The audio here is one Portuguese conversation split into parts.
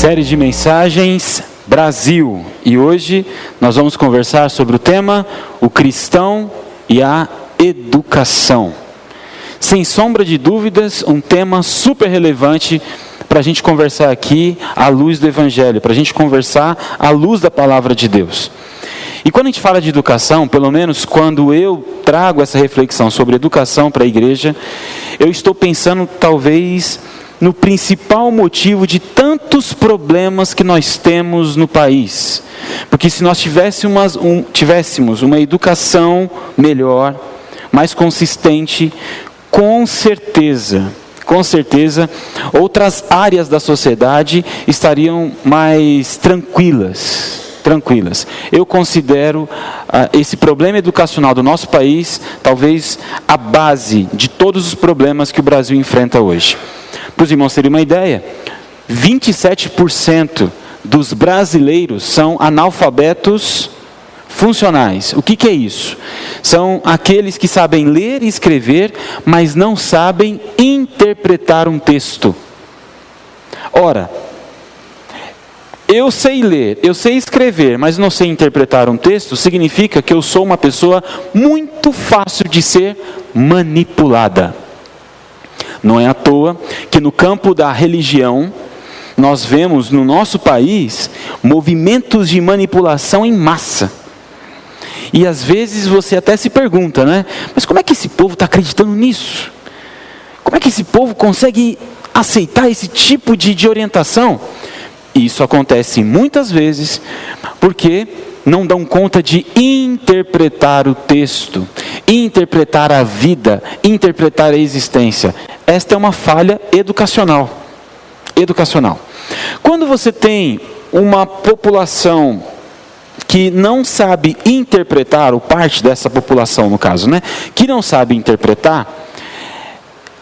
Série de mensagens Brasil, e hoje nós vamos conversar sobre o tema o cristão e a educação. Sem sombra de dúvidas, um tema super relevante para a gente conversar aqui à luz do Evangelho, para a gente conversar à luz da Palavra de Deus. E quando a gente fala de educação, pelo menos quando eu trago essa reflexão sobre educação para a igreja, eu estou pensando talvez no principal motivo de tantos problemas que nós temos no país. Porque se nós tivéssemos uma educação melhor, mais consistente, com certeza, outras áreas da sociedade estariam mais tranquilas. Eu considero esse problema educacional do nosso país talvez a base de todos os problemas que o Brasil enfrenta hoje. Para os irmãos terem uma ideia, 27% dos brasileiros são analfabetos funcionais. O que é isso? São aqueles que sabem ler e escrever, mas não sabem interpretar um texto. Ora, eu sei ler, eu sei escrever, mas não sei interpretar um texto, significa que eu sou uma pessoa muito fácil de ser manipulada. Não é à toa que no campo da religião, nós vemos no nosso país movimentos de manipulação em massa. E às vezes você até se pergunta, né? Mas como é que esse povo está acreditando nisso? Como é que esse povo consegue aceitar esse tipo de orientação? Isso acontece muitas vezes porque não dão conta de interpretar o texto, interpretar a vida, interpretar a existência. Esta é uma falha educacional. Quando você tem uma população que não sabe interpretar, ou parte dessa população no caso, né, que não sabe interpretar,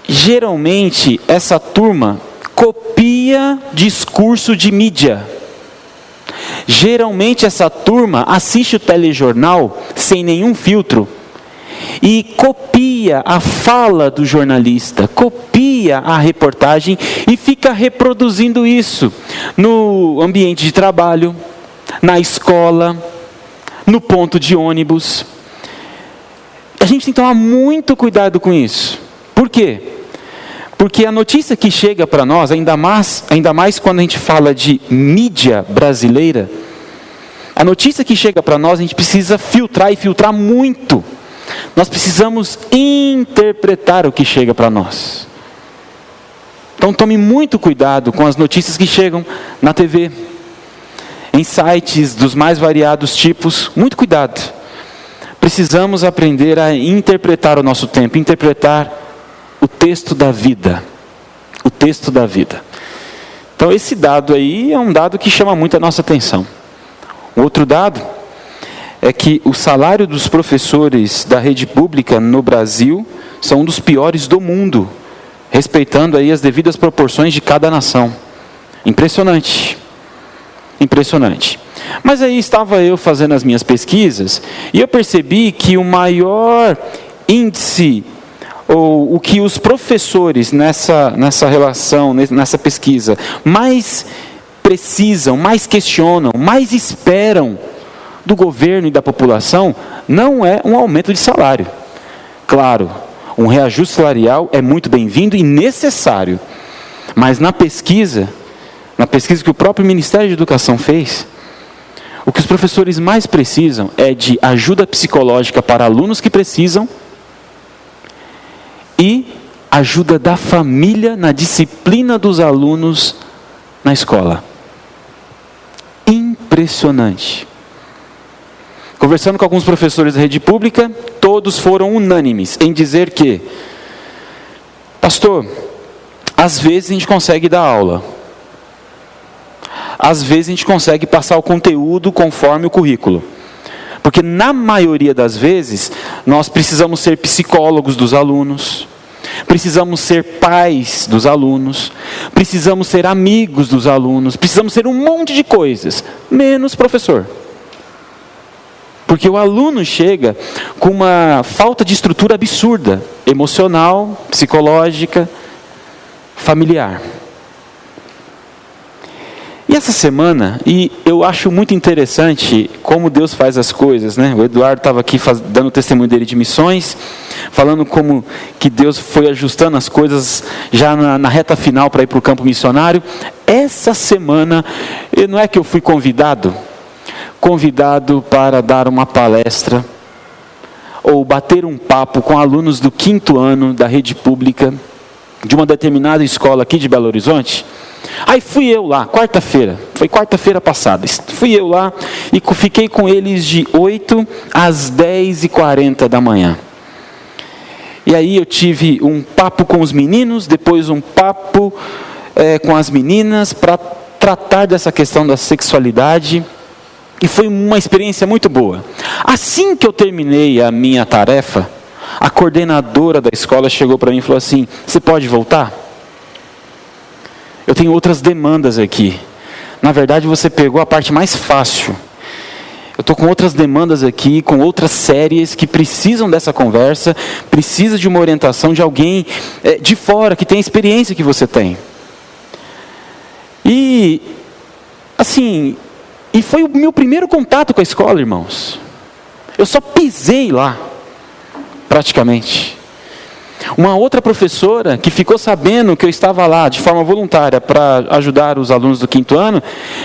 geralmente essa turma copia discurso de mídia. Geralmente essa turma assiste o telejornal sem nenhum filtro e copia a fala do jornalista, copia a reportagem e fica reproduzindo isso no ambiente de trabalho, na escola, no ponto de ônibus. A gente tem que tomar muito cuidado com isso. Por quê? Porque a notícia que chega para nós, ainda mais quando a gente fala de mídia brasileira, a notícia que chega para nós, a gente precisa filtrar e filtrar muito. Nós precisamos interpretar o que chega para nós. Então tome muito cuidado com as notícias que chegam na TV, em sites dos mais variados tipos. Muito cuidado. Precisamos aprender a interpretar o nosso tempo, interpretar o texto da vida. O texto da vida. Então esse dado aí é um dado que chama muito a nossa atenção. Outro dado é que o salário dos professores da rede pública no Brasil são um dos piores do mundo, respeitando aí as devidas proporções de cada nação. Impressionante. Mas aí estava eu fazendo as minhas pesquisas e eu percebi que o maior índice, ou o que os professores nessa relação, nessa pesquisa, mais precisam, mais questionam, mais esperam do governo e da população, não é um aumento de salário. Claro, um reajuste salarial é muito bem-vindo e necessário, mas na pesquisa que o próprio Ministério da Educação fez, o que os professores mais precisam é de ajuda psicológica para alunos que precisam e ajuda da família na disciplina dos alunos na escola. Impressionante. Conversando com alguns professores da rede pública, todos foram unânimes em dizer que, pastor, às vezes a gente consegue dar aula, às vezes a gente consegue passar o conteúdo conforme o currículo, porque na maioria das vezes nós precisamos ser psicólogos dos alunos, precisamos ser pais dos alunos, precisamos ser amigos dos alunos, precisamos ser um monte de coisas, menos professor. Porque o aluno chega com uma falta de estrutura absurda, emocional, psicológica, familiar. E essa semana, e eu acho muito interessante como Deus faz as coisas, né? O Eduardo estava aqui dando o testemunho dele de missões, falando como que Deus foi ajustando as coisas já na reta final para ir para o campo missionário. Essa semana, não é que eu fui convidado para dar uma palestra ou bater um papo com alunos do 5º ano da rede pública de uma determinada escola aqui de Belo Horizonte. Aí fui eu lá, foi quarta-feira passada, fui eu lá e fiquei com eles de 8 às 10h40 da manhã. E aí eu tive um papo com os meninos, depois um papo com as meninas, para tratar dessa questão da sexualidade, e foi uma experiência muito boa. Assim que eu terminei a minha tarefa, a coordenadora da escola chegou para mim e falou assim: você pode voltar? Eu tenho outras demandas aqui. Na verdade, você pegou a parte mais fácil. Eu estou com outras demandas aqui, com outras séries que precisam dessa conversa, precisa de uma orientação de alguém de fora, que tem a experiência que você tem. E, assim, foi o meu primeiro contato com a escola, irmãos. Eu só pisei lá, praticamente. Uma outra professora que ficou sabendo que eu estava lá de forma voluntária para ajudar os alunos do 5º ano,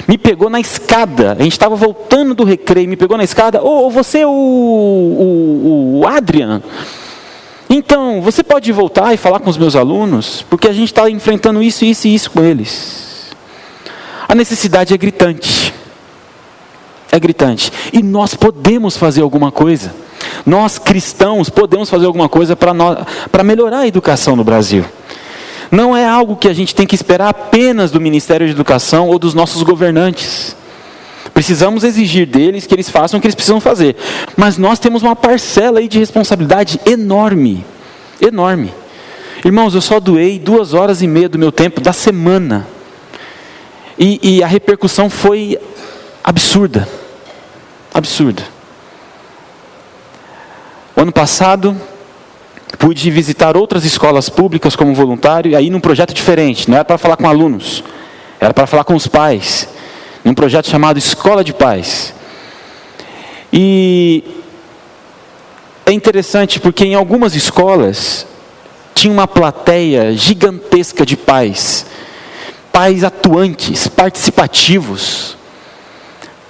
me pegou na escada. A gente estava voltando do recreio, me pegou na escada. Você é o Adrian? Então, você pode voltar e falar com os meus alunos? Porque a gente está enfrentando isso, isso e isso com eles. A necessidade é gritante. É gritante. E nós podemos fazer alguma coisa. Nós cristãos podemos fazer alguma coisa para melhorar a educação no Brasil. Não é algo que a gente tem que esperar apenas do Ministério de Educação ou dos nossos governantes. Precisamos exigir deles que eles façam o que eles precisam fazer. Mas nós temos uma parcela aí de responsabilidade enorme. Enorme. Irmãos, eu só doei 2h30 do meu tempo da semana. E a repercussão foi absurda. Absurda. O ano passado, pude visitar outras escolas públicas como voluntário, e aí num projeto diferente. Não era para falar com alunos, era para falar com os pais. Num projeto chamado Escola de Pais. E é interessante porque em algumas escolas tinha uma plateia gigantesca de pais. Pais atuantes, participativos.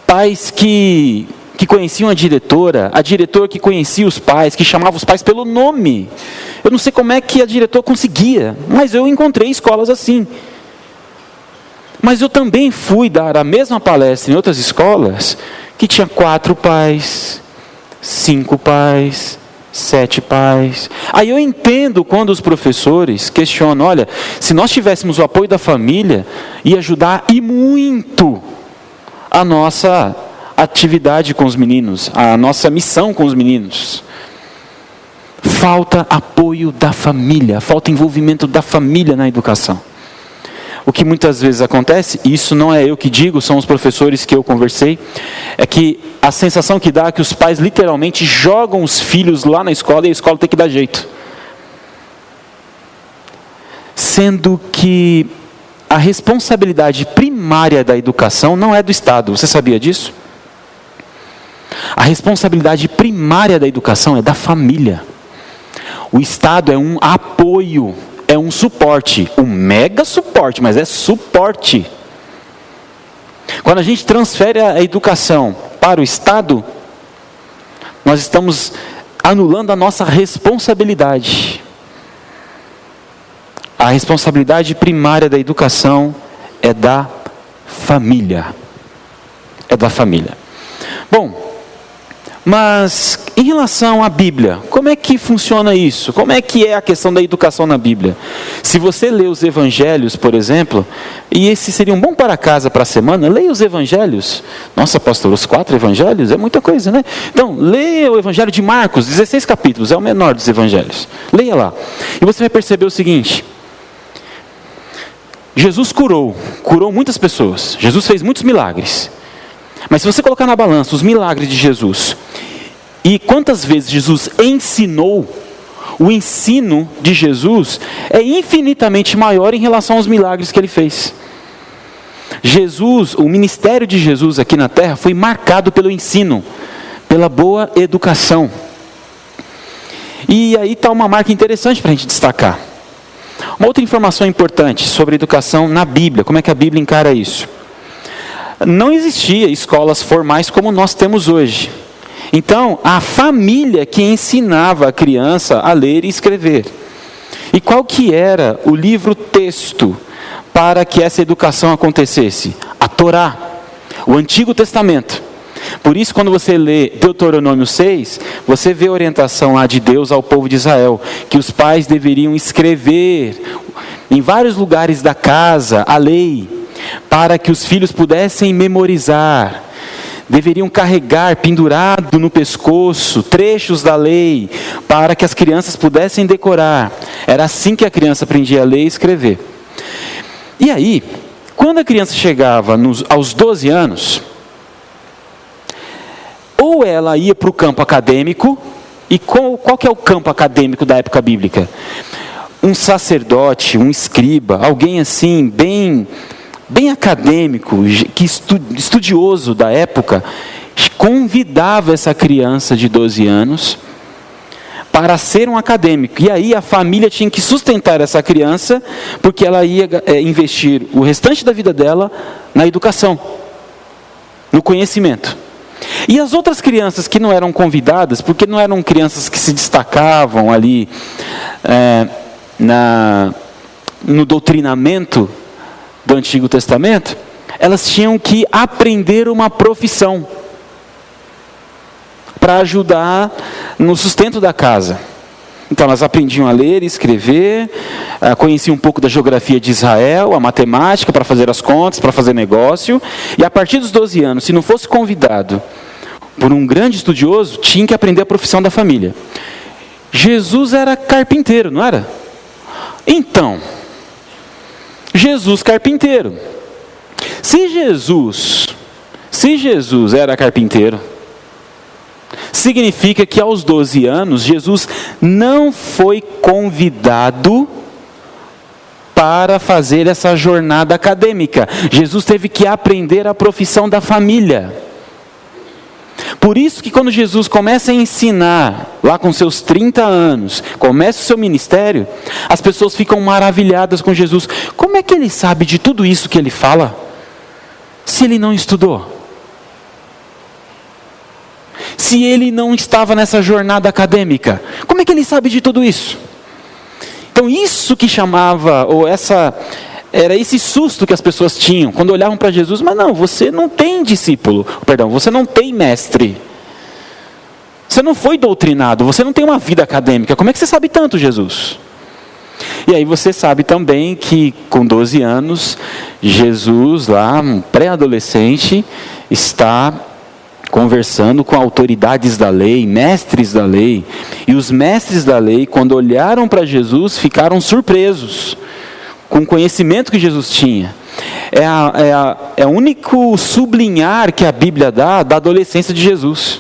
Pais que conheciam a diretora que conhecia os pais, que chamava os pais pelo nome. Eu não sei como é que a diretora conseguia, mas eu encontrei escolas assim. Mas eu também fui dar a mesma palestra em outras escolas, que tinha 4 pais, 5 pais, 7 pais. Aí eu entendo quando os professores questionam, olha, se nós tivéssemos o apoio da família, ia ajudar e muito a nossa atividade com os meninos, a nossa missão com os meninos. Falta apoio da família, falta envolvimento da família na educação. O que muitas vezes acontece, e isso não é eu que digo, são os professores que eu conversei, é que a sensação que dá é que os pais literalmente jogam os filhos lá na escola e a escola tem que dar jeito. Sendo que a responsabilidade primária da educação não é do Estado. Você sabia disso? A responsabilidade primária da educação é da família. O Estado é um apoio, é um suporte, um mega suporte, mas é suporte. Quando a gente transfere a educação para o Estado, nós estamos anulando a nossa responsabilidade. A responsabilidade primária da educação é da família. É da família. Bom, mas em relação à Bíblia, como é que funciona isso? Como é que é a questão da educação na Bíblia? Se você lê os evangelhos, por exemplo, e esse seria um bom para casa para a semana, leia os evangelhos. Nossa, pastor, os 4 evangelhos é muita coisa, né? Então, leia o evangelho de Marcos, 16 capítulos, é o menor dos evangelhos. Leia lá. E você vai perceber o seguinte: Jesus curou muitas pessoas. Jesus fez muitos milagres. Mas se você colocar na balança os milagres de Jesus e quantas vezes Jesus ensinou, o ensino de Jesus é infinitamente maior em relação aos milagres que ele fez. Jesus, o ministério de Jesus aqui na terra foi marcado pelo ensino, pela boa educação. E aí está uma marca interessante para a gente destacar. Uma outra informação importante sobre educação na Bíblia, como é que a Bíblia encara isso? Não existia escolas formais como nós temos hoje. Então, a família que ensinava a criança a ler e escrever. E qual que era o livro-texto para que essa educação acontecesse? A Torá, o Antigo Testamento. Por isso, quando você lê Deuteronômio 6, você vê a orientação lá de Deus ao povo de Israel, que os pais deveriam escrever em vários lugares da casa a lei, para que os filhos pudessem memorizar. Deveriam carregar pendurado no pescoço trechos da lei, para que as crianças pudessem decorar. Era assim que a criança aprendia a ler e escrever. E aí, quando a criança chegava aos 12 anos, ou ela ia para o campo acadêmico, e qual que é o campo acadêmico da época bíblica? Um sacerdote, um escriba, alguém assim, bem acadêmico, estudioso da época, convidava essa criança de 12 anos para ser um acadêmico. E aí a família tinha que sustentar essa criança, porque ela ia investir o restante da vida dela na educação, no conhecimento. E as outras crianças que não eram convidadas, porque não eram crianças que se destacavam ali no doutrinamento do Antigo Testamento, elas tinham que aprender uma profissão para ajudar no sustento da casa. Então elas aprendiam a ler e escrever, conheciam um pouco da geografia de Israel, a matemática para fazer as contas, para fazer negócio, e a partir dos 12 anos, se não fosse convidado por um grande estudioso, tinha que aprender a profissão da família. Jesus era carpinteiro, não era? Então, Jesus carpinteiro. Se Jesus era carpinteiro, significa que aos 12 anos, Jesus não foi convidado para fazer essa jornada acadêmica. Jesus teve que aprender a profissão da família. Por isso que quando Jesus começa a ensinar, lá com seus 30 anos, começa o seu ministério, as pessoas ficam maravilhadas com Jesus. Como é que ele sabe de tudo isso que ele fala, se ele não estudou? Se ele não estava nessa jornada acadêmica, como é que ele sabe de tudo isso? Então isso que chamava, era esse susto que as pessoas tinham, quando olhavam para Jesus, mas não, você não tem discípulo, você não tem mestre, você não foi doutrinado, você não tem uma vida acadêmica, como é que você sabe tanto, Jesus? E aí você sabe também que com 12 anos, Jesus lá, um pré-adolescente, está conversando com autoridades da lei, mestres da lei, e os mestres da lei, quando olharam para Jesus, ficaram surpresos com o conhecimento que Jesus tinha. É o único sublinhar que a Bíblia dá da adolescência de Jesus.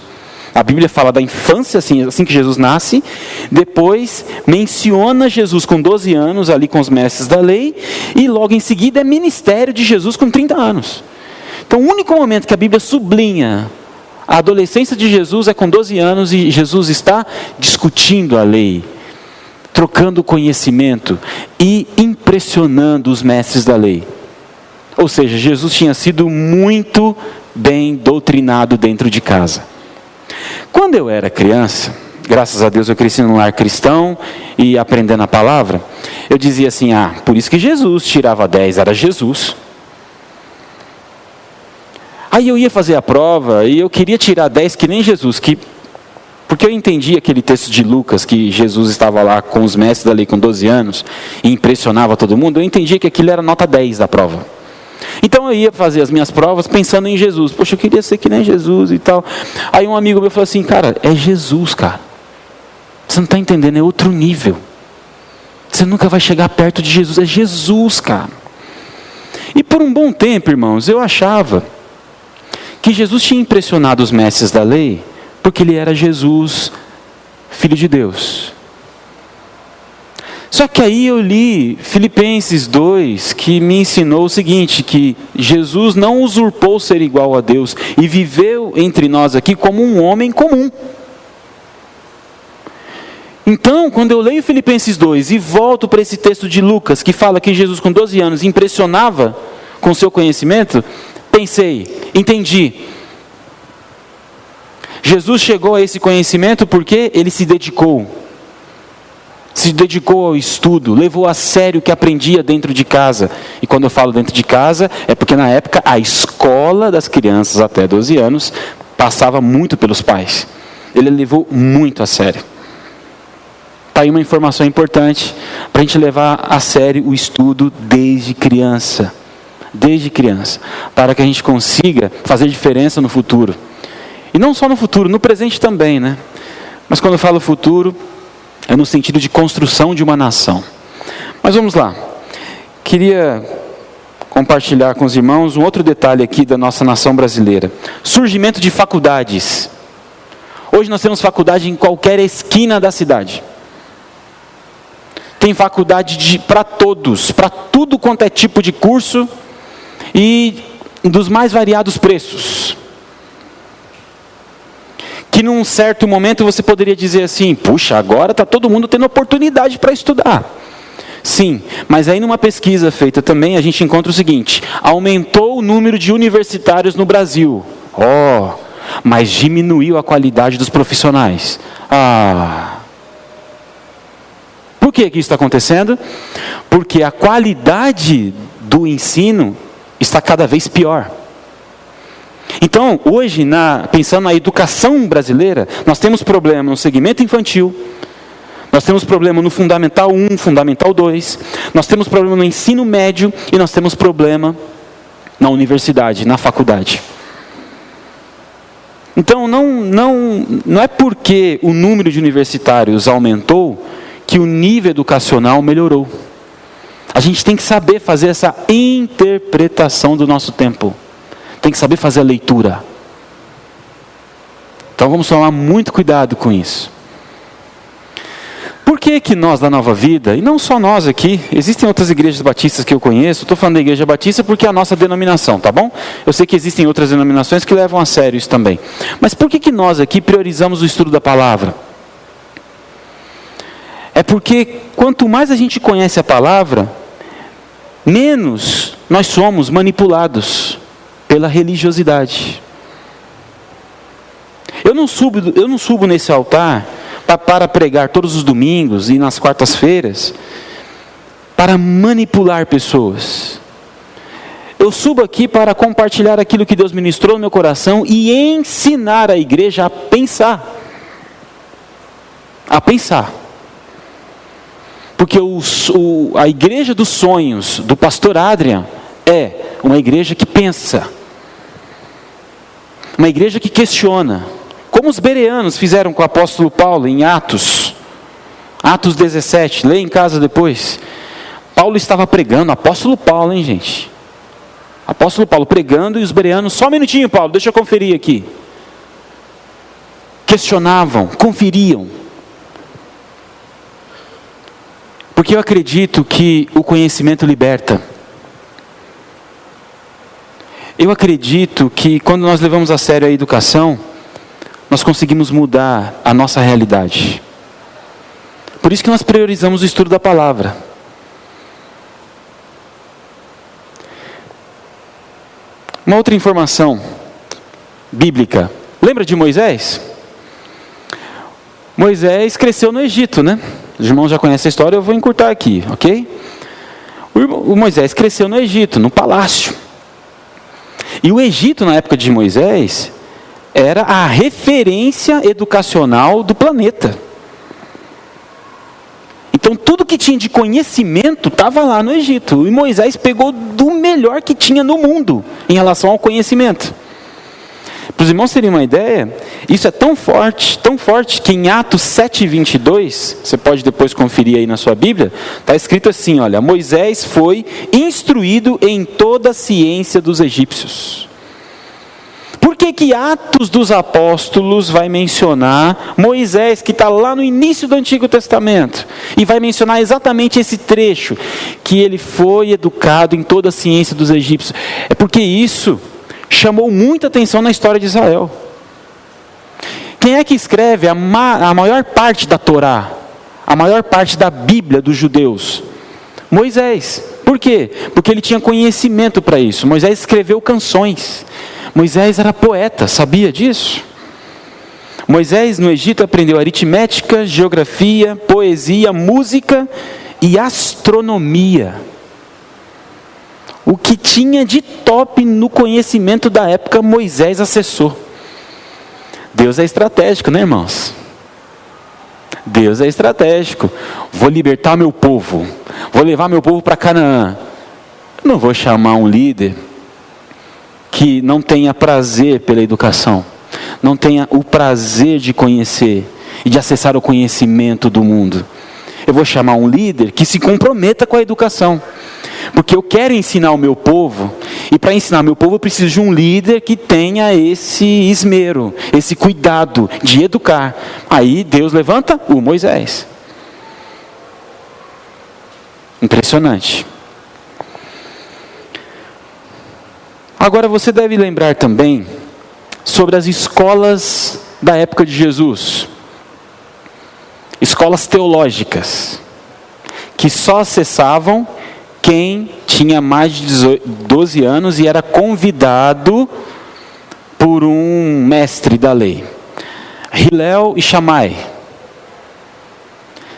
A Bíblia fala da infância, assim que Jesus nasce, depois menciona Jesus com 12 anos, ali com os mestres da lei, e logo em seguida é ministério de Jesus com 30 anos. Então o único momento que a Bíblia sublinha a adolescência de Jesus é com 12 anos, e Jesus está discutindo a lei, trocando conhecimento e impressionando os mestres da lei. Ou seja, Jesus tinha sido muito bem doutrinado dentro de casa. Quando eu era criança, graças a Deus eu cresci num lar cristão e aprendendo a palavra, eu dizia assim, por isso que Jesus tirava 10, era Jesus. Aí eu ia fazer a prova e eu queria tirar 10 que nem Jesus, porque eu entendi aquele texto de Lucas, que Jesus estava lá com os mestres da lei com 12 anos, e impressionava todo mundo, eu entendi que aquilo era nota 10 da prova. Então eu ia fazer as minhas provas pensando em Jesus, poxa, eu queria ser que nem Jesus e tal. Aí um amigo meu falou assim, cara, é Jesus, cara. Você não está entendendo, é outro nível. Você nunca vai chegar perto de Jesus, é Jesus, cara. E por um bom tempo, irmãos, eu achava que Jesus tinha impressionado os mestres da lei, porque ele era Jesus, Filho de Deus. Só que aí eu li Filipenses 2, que me ensinou o seguinte, que Jesus não usurpou ser igual a Deus e viveu entre nós aqui como um homem comum. Então, quando eu leio Filipenses 2 e volto para esse texto de Lucas, que fala que Jesus com 12 anos impressionava com seu conhecimento, pensei, entendi. Jesus chegou a esse conhecimento porque ele se dedicou ao estudo, levou a sério o que aprendia dentro de casa. E quando eu falo dentro de casa, é porque na época a escola das crianças até 12 anos passava muito pelos pais. Ele levou muito a sério. Está aí uma informação importante para a gente levar a sério o estudo desde criança, para que a gente consiga fazer diferença no futuro. E não só no futuro, no presente também, né? Mas quando eu falo futuro, é no sentido de construção de uma nação. Mas vamos lá. Queria compartilhar com os irmãos um outro detalhe aqui da nossa nação brasileira. Surgimento de faculdades. Hoje nós temos faculdade em qualquer esquina da cidade. Tem faculdade para todos, para tudo quanto é tipo de curso e dos mais variados preços. Que num certo momento você poderia dizer assim, puxa, agora está todo mundo tendo oportunidade para estudar. Sim, mas aí numa pesquisa feita também a gente encontra o seguinte, aumentou o número de universitários no Brasil. Mas diminuiu a qualidade dos profissionais. Por que isso está acontecendo? Porque a qualidade do ensino está cada vez pior. Então, hoje, pensando na educação brasileira, nós temos problema no segmento infantil, nós temos problema no Fundamental 1, Fundamental 2, nós temos problema no ensino médio e nós temos problema na universidade, na faculdade. Então, não é porque o número de universitários aumentou que o nível educacional melhorou. A gente tem que saber fazer essa interpretação do nosso tempo. Tem que saber fazer a leitura. Então vamos tomar muito cuidado com isso. Por que nós da Nova Vida, e não só nós aqui, existem outras igrejas batistas que eu conheço, estou falando da igreja batista porque é a nossa denominação, tá bom? Eu sei que existem outras denominações que levam a sério isso também. Mas por que nós aqui priorizamos o estudo da palavra? É porque quanto mais a gente conhece a palavra, menos nós somos manipulados pela religiosidade. Eu não subo nesse altar para pregar todos os domingos e nas quartas-feiras para manipular pessoas. Eu subo aqui para compartilhar aquilo que Deus ministrou no meu coração e ensinar a igreja a pensar. A pensar. Porque a igreja dos sonhos do pastor Adrian é uma igreja que pensa. Uma igreja que questiona. Como os bereanos fizeram com o apóstolo Paulo em Atos 17, leia em casa depois. Paulo estava pregando, apóstolo Paulo, hein gente? Apóstolo Paulo pregando e os bereanos, só um minutinho Paulo, deixa eu conferir aqui. Questionavam, conferiam. Porque eu acredito que o conhecimento liberta. Eu acredito que quando nós levamos a sério a educação, nós conseguimos mudar a nossa realidade. Por isso que nós priorizamos o estudo da palavra. Uma outra informação bíblica. Lembra de Moisés? Moisés cresceu no Egito, né? Os irmãos já conhecem a história, eu vou encurtar aqui, ok? O Moisés cresceu no Egito, no palácio. E o Egito, na época de Moisés, era a referência educacional do planeta. Então, tudo que tinha de conhecimento estava lá no Egito. E Moisés pegou do melhor que tinha no mundo em relação ao conhecimento. Para os irmãos terem uma ideia, isso é tão forte, que em Atos 7:22, você pode depois conferir aí na sua Bíblia, está escrito assim, olha, Moisés foi instruído em toda a ciência dos egípcios. Por que Atos dos Apóstolos vai mencionar Moisés, que está lá no início do Antigo Testamento? E vai mencionar exatamente esse trecho, que ele foi educado em toda a ciência dos egípcios. É porque isso chamou muita atenção na história de Israel. Quem é que escreve a maior parte da Torá, a maior parte da Bíblia dos judeus? Moisés. Por quê? Porque ele tinha conhecimento para isso. Moisés escreveu canções. Moisés era poeta, sabia disso? Moisés no Egito aprendeu aritmética, geografia, poesia, música e astronomia. O que tinha de top no conhecimento da época, Moisés acessou. Deus é estratégico, né, irmãos? Deus é estratégico. Vou libertar meu povo. Vou levar meu povo para Canaã. Eu não vou chamar um líder que não tenha prazer pela educação, não tenha o prazer de conhecer e de acessar o conhecimento do mundo. Eu vou chamar um líder que se comprometa com a educação, porque eu quero ensinar o meu povo, e para ensinar meu povo eu preciso de um líder que tenha esse esmero, esse cuidado de educar. Aí Deus levanta o Moisés. Impressionante. Agora você deve lembrar também sobre as escolas da época de Jesus. Escolas teológicas, que só acessavam quem tinha mais de 12 anos e era convidado por um mestre da lei. Hillel e Shammai.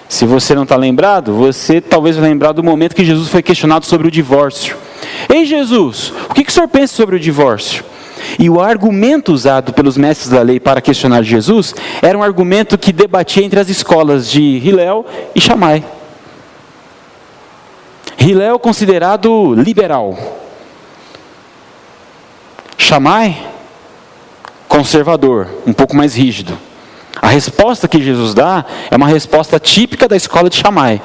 Se você não está lembrado, você talvez vai lembrar do momento que Jesus foi questionado sobre o divórcio. Ei Jesus, o que o senhor pensa sobre o divórcio? E o argumento usado pelos mestres da lei para questionar Jesus era um argumento que debatia entre as escolas de Hillel e Shammai. Hillel considerado liberal, Shammai conservador, um pouco mais rígido. A resposta que Jesus dá é uma resposta típica da escola de Shammai.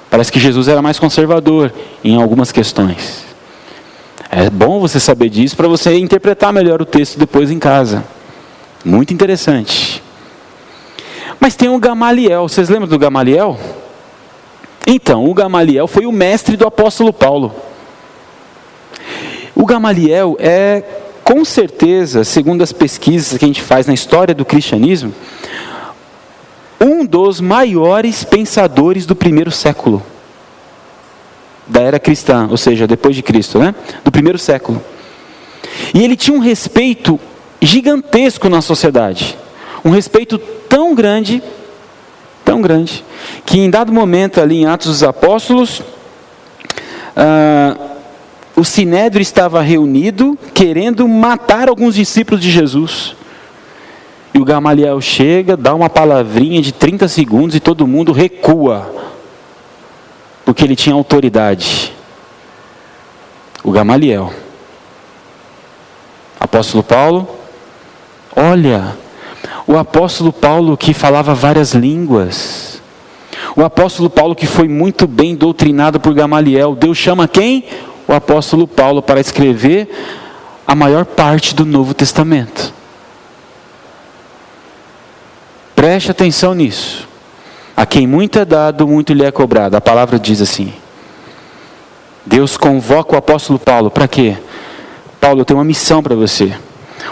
Parece que Jesus era mais conservador em algumas questões. É bom você saber disso para você interpretar melhor o texto depois em casa. Muito interessante. Mas tem o Gamaliel. Vocês lembram do Gamaliel? Então, o Gamaliel foi o mestre do apóstolo Paulo. O Gamaliel é, com certeza, segundo as pesquisas que a gente faz na história do cristianismo, um dos maiores pensadores do primeiro século. Da era cristã, ou seja, depois de Cristo, né? Do primeiro século. E ele tinha um respeito gigantesco na sociedade. Um respeito tão grande, que em dado momento ali em Atos dos Apóstolos, o Sinédrio estava reunido, querendo matar alguns discípulos de Jesus. E o Gamaliel chega, dá uma palavrinha de 30 segundos e todo mundo recua. Porque ele tinha autoridade. O Gamaliel. Apóstolo Paulo. Olha, o apóstolo Paulo que falava várias línguas. O apóstolo Paulo que foi muito bem doutrinado por Gamaliel. Deus chama quem? O apóstolo Paulo para escrever a maior parte do Novo Testamento. Preste atenção nisso. A quem muito é dado, muito lhe é cobrado. A palavra diz assim. Deus convoca o apóstolo Paulo. Para quê? Paulo, eu tenho uma missão para você.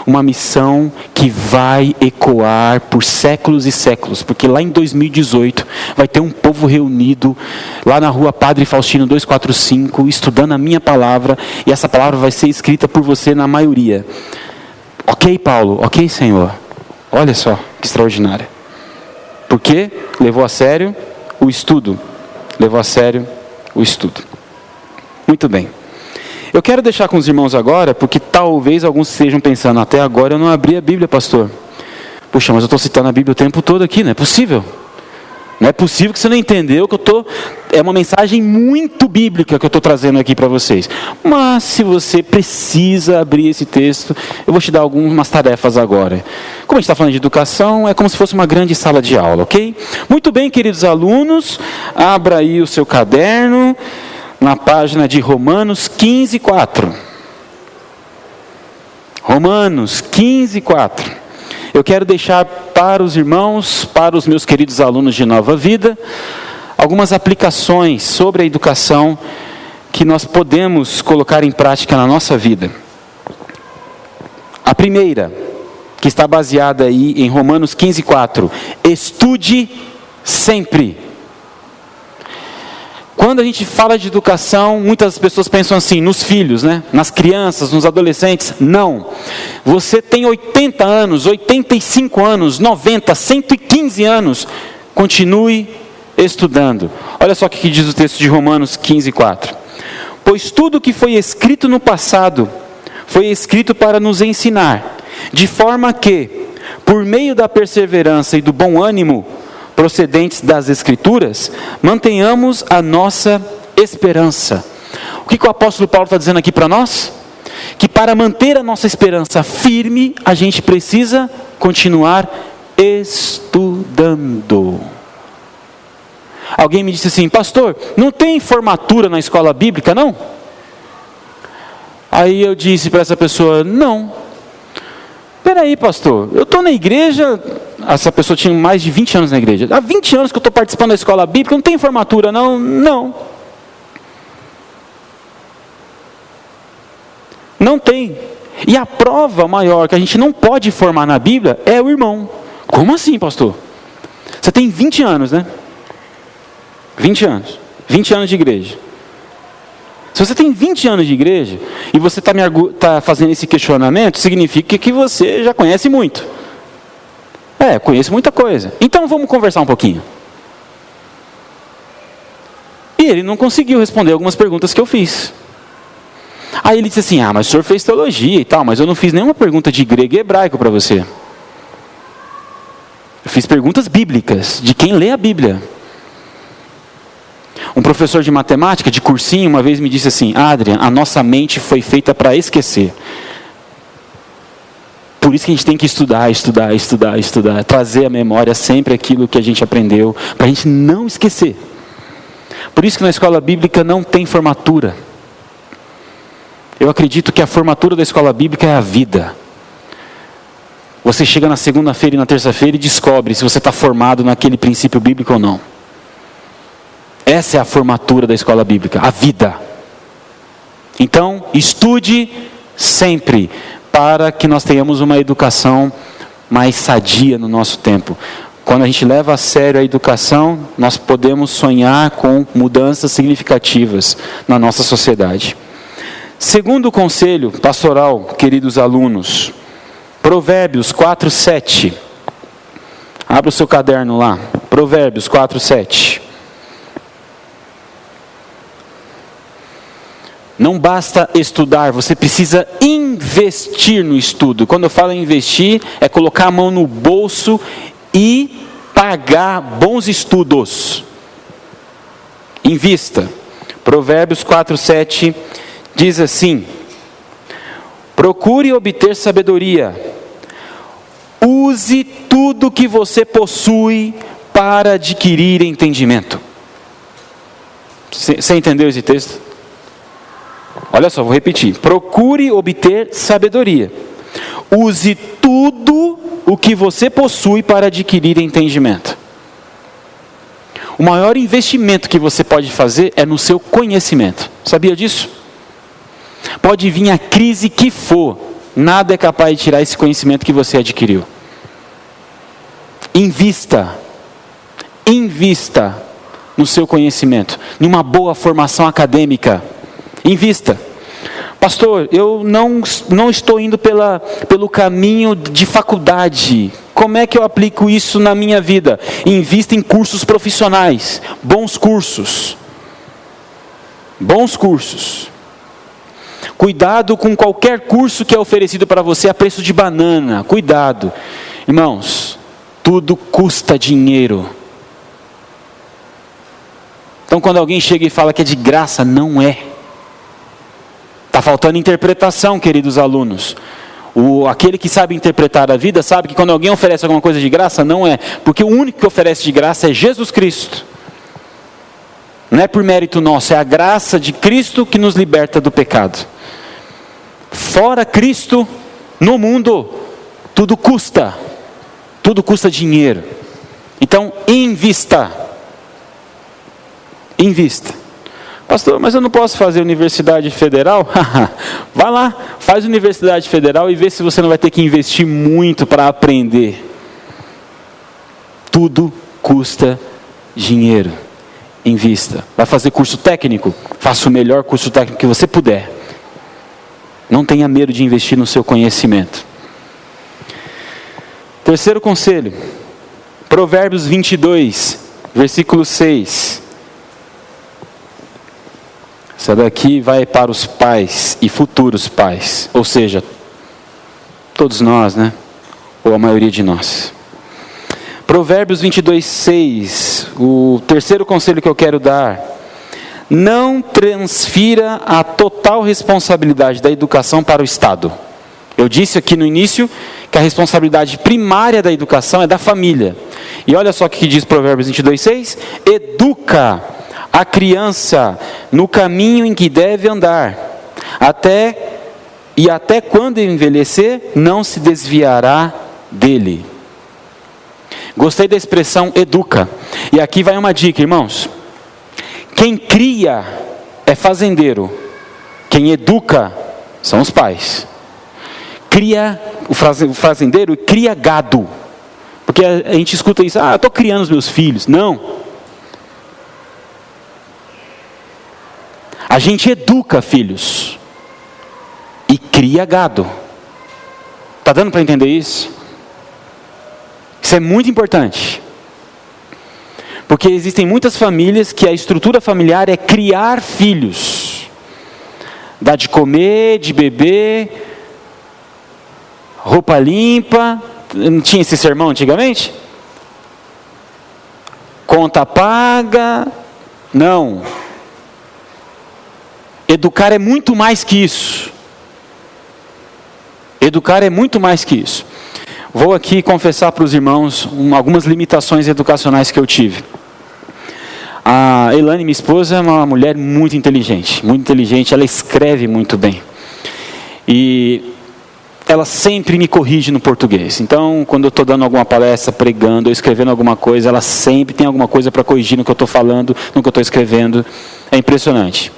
Uma missão que vai ecoar por séculos e séculos. Porque lá em 2018 vai ter um povo reunido lá na rua Padre Faustino 245, estudando a minha palavra. E essa palavra vai ser escrita por você na maioria. Ok, Paulo? Ok, Senhor? Olha só, que extraordinário. Porque levou a sério o estudo. Levou a sério o estudo. Muito bem. Eu quero deixar com os irmãos agora, porque talvez alguns estejam pensando, até agora eu não abri a Bíblia, pastor. Puxa, mas eu estou citando a Bíblia o tempo todo aqui, não é possível. Não é possível que você não entendeu que é uma mensagem muito bíblica que eu estou trazendo aqui para vocês. Mas se você precisa abrir esse texto, eu vou te dar algumas tarefas agora. Como a gente está falando de educação, é como se fosse uma grande sala de aula, ok? Muito bem, queridos alunos, abra aí o seu caderno, na página de Romanos 15:4. Romanos 15:4. Eu quero deixar para os irmãos, para os meus queridos alunos de Nova Vida, algumas aplicações sobre a educação que nós podemos colocar em prática na nossa vida. A primeira, que está baseada aí em Romanos 15:4, estude sempre. Quando a gente fala de educação, muitas pessoas pensam assim, nos filhos, né? Nas crianças, nos adolescentes. Não. Você tem 80 anos, 85 anos, 90, 115 anos, continue estudando. Olha só o que diz o texto de Romanos 15:4. Pois tudo que foi escrito no passado, foi escrito para nos ensinar, de forma que, por meio da perseverança e do bom ânimo procedentes das Escrituras, mantenhamos a nossa esperança. O que o apóstolo Paulo está dizendo aqui para nós? Que para manter a nossa esperança firme, a gente precisa continuar estudando. Alguém me disse assim, pastor, não tem formatura na escola bíblica, não? Aí eu disse para essa pessoa, não. Peraí, pastor, eu estou na igreja, essa pessoa tinha mais de 20 anos na igreja. Há 20 anos que eu estou participando da escola bíblica, não tem formatura, não? Não. Não tem. E a prova maior que a gente não pode formar na Bíblia é o irmão. Como assim, pastor? Você tem 20 anos, né? 20 anos. 20 anos de igreja. Se você tem 20 anos de igreja e você está fazendo esse questionamento, significa que você já conhece muito. Conheço muita coisa. Então vamos conversar um pouquinho. E ele não conseguiu responder algumas perguntas que eu fiz. Aí ele disse assim, mas o senhor fez teologia e tal, mas eu não fiz nenhuma pergunta de grego e hebraico para você. Eu fiz perguntas bíblicas, de quem lê a Bíblia. Um professor de matemática, de cursinho, uma vez me disse assim, Adrian, a nossa mente foi feita para esquecer. Por isso que a gente tem que estudar, trazer à memória sempre aquilo que a gente aprendeu, para a gente não esquecer. Por isso que na escola bíblica não tem formatura. Eu acredito que a formatura da escola bíblica é a vida. Você chega na segunda-feira e na terça-feira e descobre se você está formado naquele princípio bíblico ou não. Essa é a formatura da escola bíblica, a vida. Então, estude sempre, para que nós tenhamos uma educação mais sadia no nosso tempo. Quando a gente leva a sério a educação, nós podemos sonhar com mudanças significativas na nossa sociedade. Segundo conselho pastoral, queridos alunos, Provérbios 4:7. Abra o seu caderno lá, Provérbios 4:7. Não basta estudar, você precisa investir no estudo. Quando eu falo em investir, é colocar a mão no bolso e pagar bons estudos. Invista. Provérbios 4:7 diz assim: procure obter sabedoria. Use tudo que você possui para adquirir entendimento. Você entendeu esse texto? Olha só, vou repetir. Procure obter sabedoria. Use tudo o que você possui para adquirir entendimento. O maior investimento que você pode fazer é no seu conhecimento. Sabia disso? Pode vir a crise que for, nada é capaz de tirar esse conhecimento que você adquiriu. Invista no seu conhecimento, numa boa formação acadêmica. Invista. Pastor, eu não estou indo pelo caminho de faculdade. Como é que eu aplico isso na minha vida? Invista em cursos profissionais, bons cursos. Bons cursos. Cuidado com qualquer curso que é oferecido para você a preço de banana. Cuidado. Irmãos, tudo custa dinheiro. Então quando alguém chega e fala que é de graça, não é. Está faltando interpretação, queridos alunos. Aquele que sabe interpretar a vida sabe que quando alguém oferece alguma coisa de graça, não é. Porque o único que oferece de graça é Jesus Cristo. Não é por mérito nosso, é a graça de Cristo que nos liberta do pecado. Fora Cristo, no mundo, tudo custa dinheiro. Então, invista. invista. Pastor, mas eu não posso fazer universidade federal? Vai lá, faz universidade federal e vê se você não vai ter que investir muito para aprender. Tudo custa dinheiro. Invista. Vai fazer curso técnico? Faça o melhor curso técnico que você puder. Não tenha medo de investir no seu conhecimento. Terceiro conselho. Provérbios 22, versículo 6. Essa daqui vai para os pais e futuros pais. Ou seja, todos nós, né? Ou a maioria de nós. Provérbios 22, 6. O terceiro conselho que eu quero dar. Não transfira a total responsabilidade da educação para o Estado. Eu disse aqui no início que a responsabilidade primária da educação é da família. E olha só o que diz Provérbios 22, 6. Educa a criança no caminho em que deve andar. Até quando envelhecer, não se desviará dele. Gostei da expressão educa. E aqui vai uma dica, irmãos. Quem cria é fazendeiro. Quem educa são os pais. O fazendeiro cria gado. Porque a gente escuta isso, eu estou criando os meus filhos. Não. A gente educa filhos. E cria gado. Está dando para entender isso? Isso é muito importante. Porque existem muitas famílias que a estrutura familiar é criar filhos. Dar de comer, de beber, roupa limpa. Não tinha esse sermão antigamente? Conta paga. Não. Educar é muito mais que isso. Educar é muito mais que isso. Vou aqui confessar para os irmãos algumas limitações educacionais que eu tive. A Elaine, minha esposa, é uma mulher muito inteligente, ela escreve muito bem. E ela sempre me corrige no português. Então, quando eu estou dando alguma palestra, pregando, ou escrevendo alguma coisa, ela sempre tem alguma coisa para corrigir no que eu estou falando, no que eu estou escrevendo. É impressionante.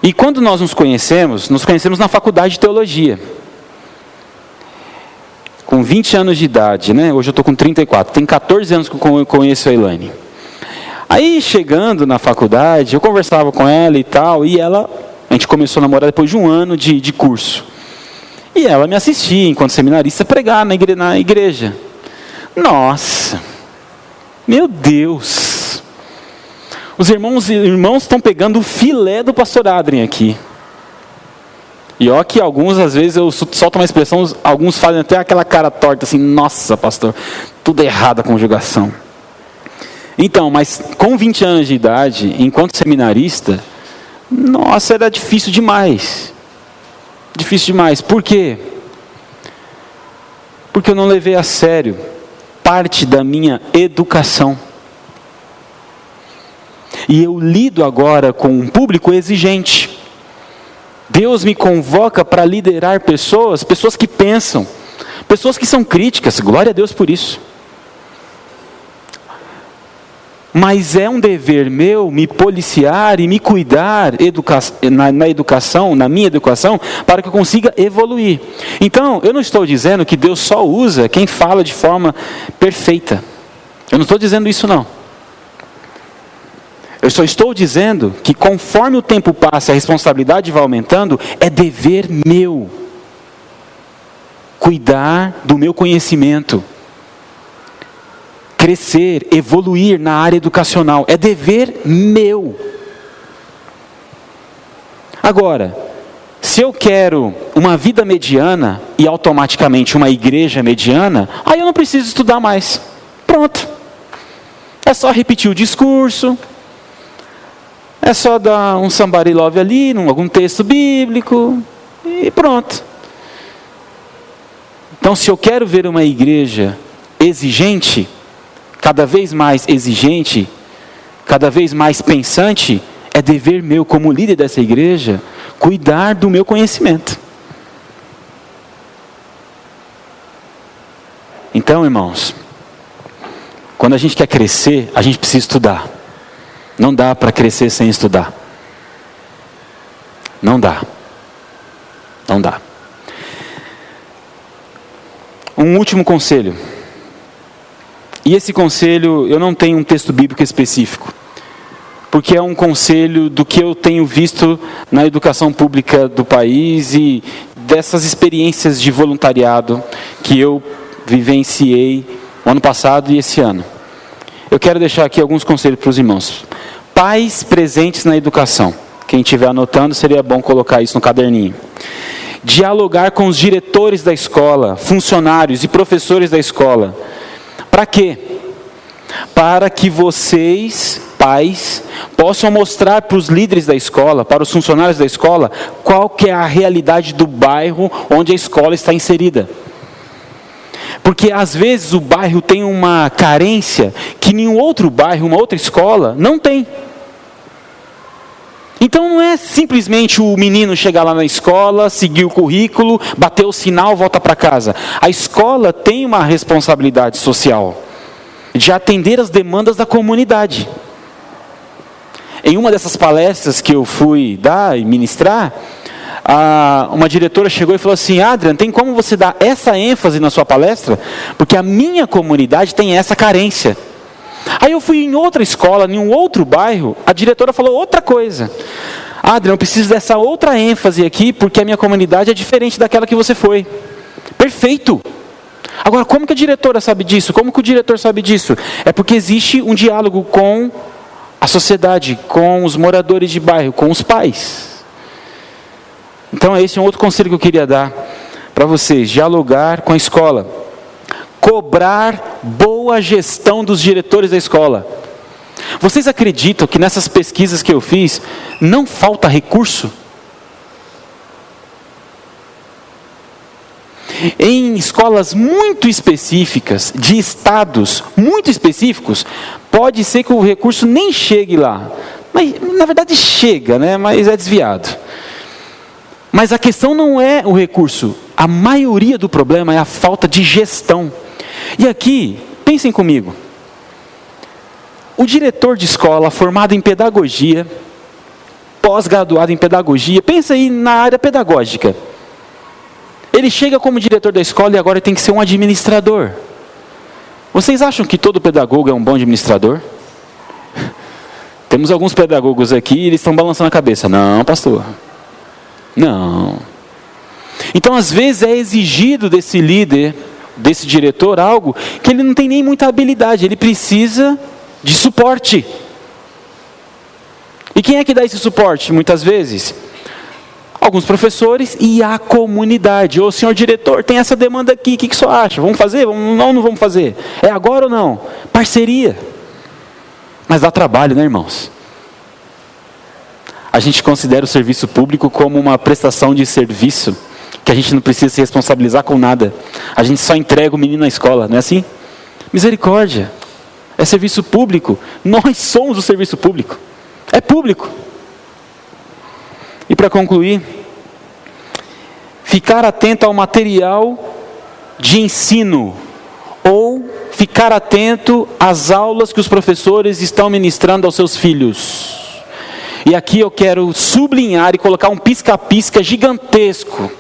E quando nós nos conhecemos na faculdade de teologia. Com 20 anos de idade, né? Hoje eu estou com 34. Tem 14 anos que eu conheço a Elaine. Aí, chegando na faculdade, eu conversava com ela e tal, e a gente começou a namorar depois de um ano de curso. E ela me assistia, enquanto seminarista, pregar na igreja. Nossa! Meu Deus! Os irmãos estão pegando o filé do pastor Adrien aqui. E ó que alguns, às vezes, eu solto uma expressão, alguns fazem até aquela cara torta, assim, nossa, pastor, tudo errado a conjugação. Então, mas com 20 anos de idade, enquanto seminarista, nossa, era difícil demais. Difícil demais. Por quê? Porque eu não levei a sério parte da minha educação. E eu lido agora com um público exigente. Deus me convoca para liderar pessoas que pensam, pessoas que são críticas, glória a Deus por isso. Mas é um dever meu me policiar e me cuidar na educação, na minha educação, para que eu consiga evoluir. Então, eu não estou dizendo que Deus só usa quem fala de forma perfeita. Eu não estou dizendo isso não. Eu só estou dizendo que conforme o tempo passa e a responsabilidade vai aumentando, é dever meu cuidar do meu conhecimento. Crescer, evoluir na área educacional, é dever meu. Agora, se eu quero uma vida mediana e automaticamente uma igreja mediana, aí eu não preciso estudar mais. Pronto. É só repetir o discurso, é só dar um somebody love ali, algum texto bíblico, e pronto. Então, se eu quero ver uma igreja exigente, cada vez mais exigente, cada vez mais pensante, é dever meu como líder dessa igreja, cuidar do meu conhecimento. Então, irmãos, quando a gente quer crescer, a gente precisa estudar. Não dá para crescer sem estudar. Não dá. Não dá. Um último conselho. E esse conselho, eu não tenho um texto bíblico específico, porque é um conselho do que eu tenho visto na educação pública do país e dessas experiências de voluntariado que eu vivenciei ano passado e esse ano. Eu quero deixar aqui alguns conselhos para os irmãos. Pais presentes na educação. Quem estiver anotando, seria bom colocar isso no caderninho. Dialogar com os diretores da escola, funcionários e professores da escola. Para quê? Para que vocês, pais, possam mostrar para os líderes da escola, para os funcionários da escola, qual que é a realidade do bairro onde a escola está inserida. Porque às vezes o bairro tem uma carência que nenhum outro bairro, uma outra escola, não tem. Então não é simplesmente o menino chegar lá na escola, seguir o currículo, bater o sinal, volta para casa. A escola tem uma responsabilidade social de atender as demandas da comunidade. Em uma dessas palestras que eu fui dar e ministrar, uma diretora chegou e falou assim: Adrian, tem como você dar essa ênfase na sua palestra? Porque a minha comunidade tem essa carência. Aí eu fui em outra escola, em um outro bairro, a diretora falou outra coisa. Adrian, eu preciso dessa outra ênfase aqui, porque a minha comunidade é diferente daquela que você foi. Perfeito! Agora, como que a diretora sabe disso? Como que o diretor sabe disso? É porque existe um diálogo com a sociedade, com os moradores de bairro, com os pais. Então esse é um outro conselho que eu queria dar para vocês. Dialogar com a escola. Cobrar boa gestão dos diretores da escola. Vocês acreditam que nessas pesquisas que eu fiz, não falta recurso? Em escolas muito específicas, de estados muito específicos, pode ser que o recurso nem chegue lá. Mas, na verdade chega, né? Mas é desviado. Mas a questão não é o recurso. A maioria do problema é a falta de gestão. E aqui, pensem comigo. O diretor de escola formado em pedagogia, pós-graduado em pedagogia, pensa aí na área pedagógica. Ele chega como diretor da escola e agora tem que ser um administrador. Vocês acham que todo pedagogo é um bom administrador? Temos alguns pedagogos aqui e eles estão balançando a cabeça. Não, pastor. Não. Então, às vezes, é exigido desse líder, desse diretor, algo que ele não tem nem muita habilidade. Ele precisa de suporte. E quem é que dá esse suporte, muitas vezes? Alguns professores e a comunidade. Ô, senhor diretor, tem essa demanda aqui, o que o senhor acha? Vamos fazer? Não vamos fazer. É agora ou não? Parceria. Mas dá trabalho, né, irmãos? A gente considera o serviço público como uma prestação de serviço, que a gente não precisa se responsabilizar com nada. A gente só entrega o menino na escola, não é assim? Misericórdia. É serviço público. Nós somos o serviço público. É público. E para concluir, ficar atento ao material de ensino, ou ficar atento às aulas que os professores estão ministrando aos seus filhos. E aqui eu quero sublinhar e colocar um pisca-pisca gigantesco.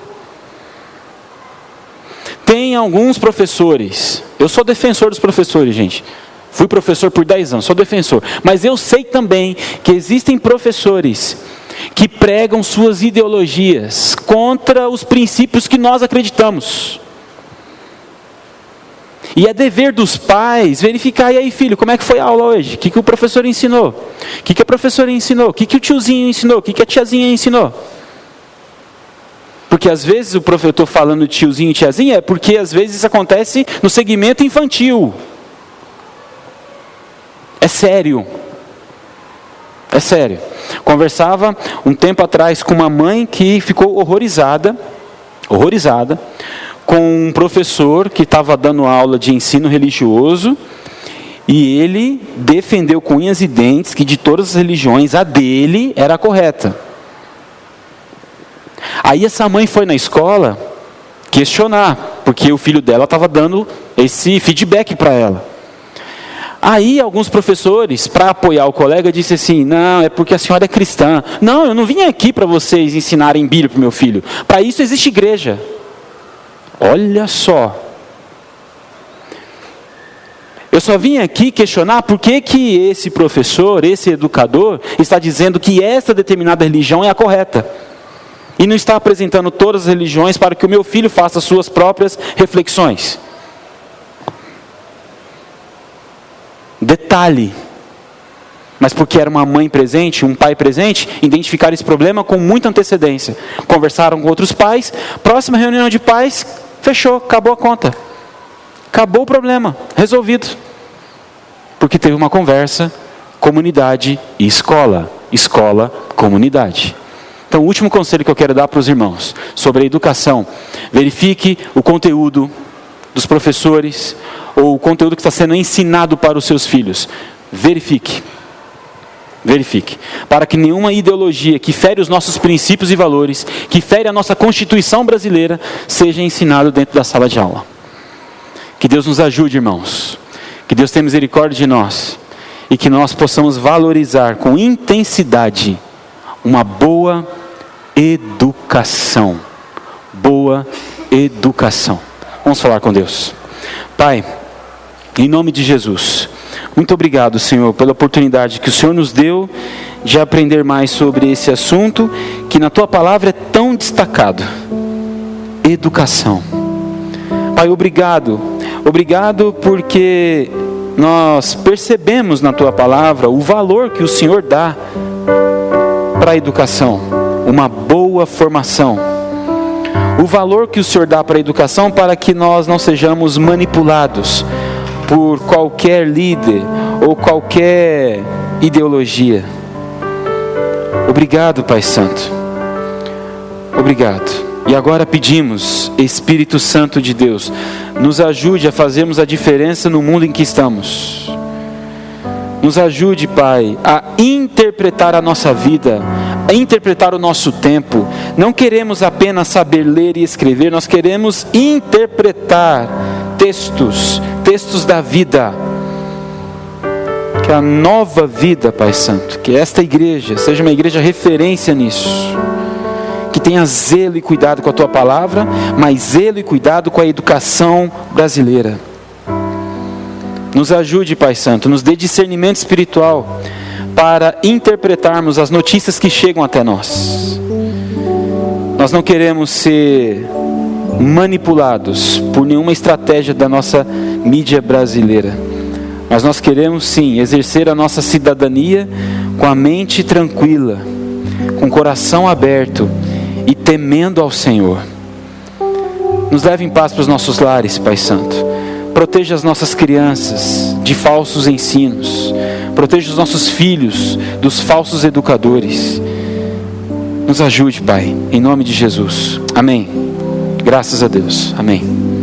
Tem alguns professores, eu sou defensor dos professores, gente. Fui professor por 10 anos, sou defensor. Mas eu sei também que existem professores que pregam suas ideologias contra os princípios que nós acreditamos. E é dever dos pais verificar, e aí filho, como é que foi a aula hoje? O que o professor ensinou? O que a professora ensinou? O que o tiozinho ensinou? O que a tiazinha ensinou? Porque às vezes o professor, eu estou falando tiozinho e tiazinha, é porque às vezes isso acontece no segmento infantil. É sério. É sério. Conversava um tempo atrás com uma mãe que ficou horrorizada, com um professor que estava dando aula de ensino religioso, e ele defendeu com unhas e dentes que de todas as religiões, a dele era a correta. Aí essa mãe foi na escola questionar, porque o filho dela estava dando esse feedback para ela. Aí alguns professores, para apoiar o colega, disse assim: não, é porque a senhora é cristã. Não, eu não vim aqui para vocês ensinarem Bíblia para o meu filho. Para isso existe igreja. Olha só. Eu só vim aqui questionar por que esse professor, esse educador, está dizendo que essa determinada religião é a correta. E não está apresentando todas as religiões para que o meu filho faça suas próprias reflexões. Detalhe. Mas porque era uma mãe presente, um pai presente, identificaram esse problema com muita antecedência. Conversaram com outros pais, próxima reunião de pais, fechou, acabou a conta. Acabou o problema, resolvido. Porque teve uma conversa, comunidade e escola. Escola, comunidade. Então, o último conselho que eu quero dar para os irmãos sobre a educação: verifique o conteúdo dos professores, ou o conteúdo que está sendo ensinado para os seus filhos. Verifique. Verifique. Para que nenhuma ideologia que fere os nossos princípios e valores, que fere a nossa Constituição brasileira, seja ensinado dentro da sala de aula. Que Deus nos ajude, irmãos. Que Deus tenha misericórdia de nós. E que nós possamos valorizar com intensidade uma boa educação. Boa educação. Vamos falar com Deus. Pai, em nome de Jesus, muito obrigado, Senhor, pela oportunidade que o Senhor nos deu de aprender mais sobre esse assunto, que na Tua palavra é tão destacado. Educação. Pai, obrigado. Obrigado porque nós percebemos na Tua palavra o valor que o Senhor dá para a educação. Uma boa formação. O valor que o Senhor dá para a educação, para que nós não sejamos manipulados por qualquer líder ou qualquer ideologia. Obrigado, Pai Santo. Obrigado. E agora pedimos, Espírito Santo de Deus, nos ajude a fazermos a diferença no mundo em que estamos. Nos ajude, Pai, a interpretar a nossa vida, a interpretar o nosso tempo. Não queremos apenas saber ler e escrever, nós queremos interpretar textos da vida. Que a nova vida, Pai Santo, que esta igreja seja uma igreja referência nisso. Que tenha zelo e cuidado com a Tua palavra, mas zelo e cuidado com a educação brasileira. Nos ajude, Pai Santo, nos dê discernimento espiritual para interpretarmos as notícias que chegam até nós. Nós não queremos ser manipulados por nenhuma estratégia da nossa mídia brasileira, mas nós queremos sim exercer a nossa cidadania com a mente tranquila, com o coração aberto e temendo ao Senhor. Nos leve em paz para os nossos lares, Pai Santo. Proteja as nossas crianças de falsos ensinos. Proteja os nossos filhos dos falsos educadores. Nos ajude, Pai, em nome de Jesus. Amém. Graças a Deus. Amém.